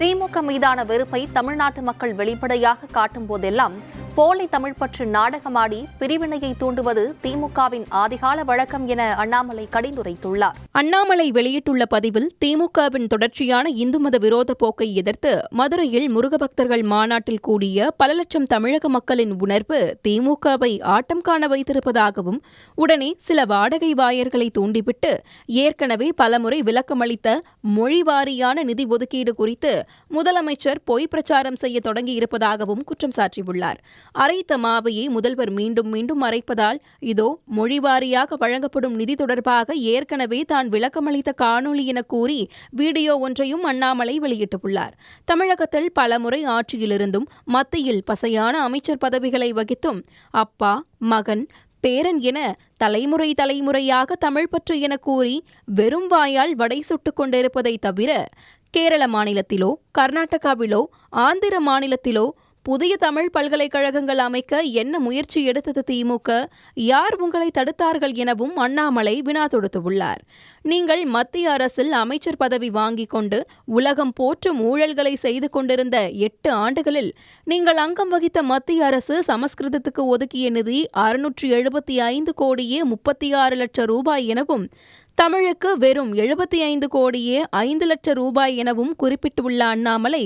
திமுக மீதான வெறுப்பை தமிழ்நாட்டு மக்கள் வெளிப்படையாக காட்டும் போதெல்லாம் போலி தமிழ் பற்று நாடகமாடி பிரிவினையை தூண்டுவது திமுகவின் ஆதிகால வழக்கம் என அண்ணாமலை கடிந்துரைத்துள்ளார். அண்ணாமலை வெளியிட்டுள்ள பதிவில் திமுகவின் தொடர்ச்சியான இந்து மத விரோத போக்கை எதிர்த்து மதுரையில் முருகபக்தர்கள் மாநாட்டில் கூடிய பல லட்சம் தமிழக மக்களின் உணர்வு திமுகவை ஆட்டம் காண வைத்திருப்பதாகவும், உடனே சில வாடகை வாயர்களை தூண்டிவிட்டு ஏற்கனவே பலமுறை விளக்கமளித்த மொழிவாரியான நிதி ஒதுக்கீடு குறித்து முதலமைச்சர் பொய் பிரச்சாரம் செய்ய தொடங்கியிருப்பதாகவும் குற்றம் சாட்டியுள்ளார். அரைத்த மாவையை முதல்வர் மீண்டும் மீண்டும் அரைப்பதால் இதோ மொழிவாரியாக வழங்கப்படும் நிதி தொடர்பாக ஏற்கனவே தான் விளக்கமளித்த காணொலி என கூறி வீடியோ ஒன்றையும் அண்ணாமலை வெளியிட்டுள்ளார். தமிழகத்தில் பலமுறை ஆட்சியிலிருந்தும் மத்தியில் பசையான அமைச்சர் பதவிகளை வகித்தும் அப்பா, மகன், பேரன் என தலைமுறையாக தமிழ் பற்று என கூறி வெறும் வாயால் வடை சுட்டுக் கொண்டிருப்பதை தவிர கேரள மாநிலத்திலோ, கர்நாடகாவிலோ, ஆந்திர மாநிலத்திலோ புதிய தமிழ் பல்கலைக்கழகங்கள் அமைக்க என்ன முயற்சி எடுத்தது திமுக? யார் உங்களை தடுத்தார்கள் எனவும் அண்ணாமலை வினா தொடுத்துள்ளார். நீங்கள் மத்திய அரசில் அமைச்சர் பதவி வாங்கிக் கொண்டு உலகம் போற்றும் ஊழல்களை செய்து கொண்டிருந்த 8 ஆண்டுகளில் நீங்கள் அங்கம் வகித்த மத்திய அரசு சமஸ்கிருதத்துக்கு ஒதுக்கிய நிதி 675 கோடியே 36 லட்சம் ரூபாய் எனவும், தமிழுக்கு வெறும் 75 கோடியே 5 லட்சம் ரூபாய் எனவும் குறிப்பிட்டுள்ள அண்ணாமலை,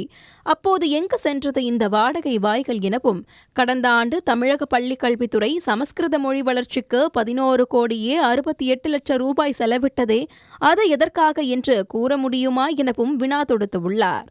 அப்போது எங்கு சென்றது இந்த வாடகை வாய்கள் எனவும், கடந்த ஆண்டு தமிழக பள்ளிக் கல்வித்துறை சமஸ்கிருத மொழி வளர்ச்சிக்கு 11 கோடியே 68 லட்சம் ரூபாய் செலவிட்டதே அது எதற்காக என்று கூற முடியுமா எனவும் வினா தொடுத்துள்ளார்.